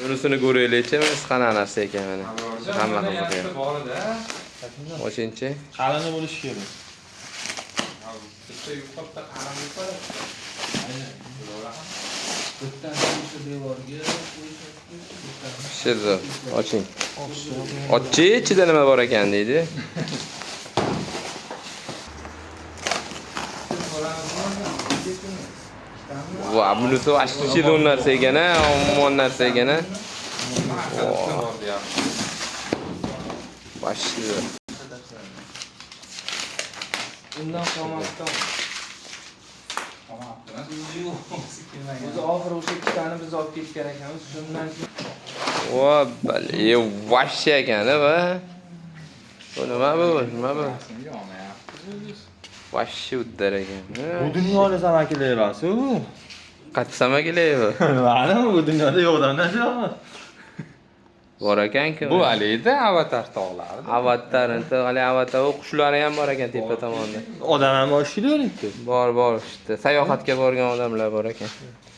Bunisini ko'raylik-chi, biz qanaqa narsa ekan mana. Hamma qiziqadi. O'shinchi. Qalini bo'lishi kerak. Bitta yuqorida qaramlik bor. Shirzo, oching. Ochchi, ichida nima bor ekan deydi. Va, bunisi ashchidon narsa ekan-a, ommon narsa ekan-a. Vashshida. Bundan qomatdan. Biz oxir o'sha ikkitani biz olib ketgan ekanmiz. Shundan keyin Va, bale, vashshi ekan-a va. Bu nima bu? Nima bu? Vashshi uddar ekan. Bu dunyoda samakilar emas-ku. Qatsama kelaymi? Mana bu dunyoda yo'qdan nashomi? Bor ekan-ku. Bu alayda avatar tog'lari. Avatar, u qushlari ham bor ekan tepa tomonda. Odam ham oshirayapti. Bor, işte. Sayohatga borgan odamlar bor ekan.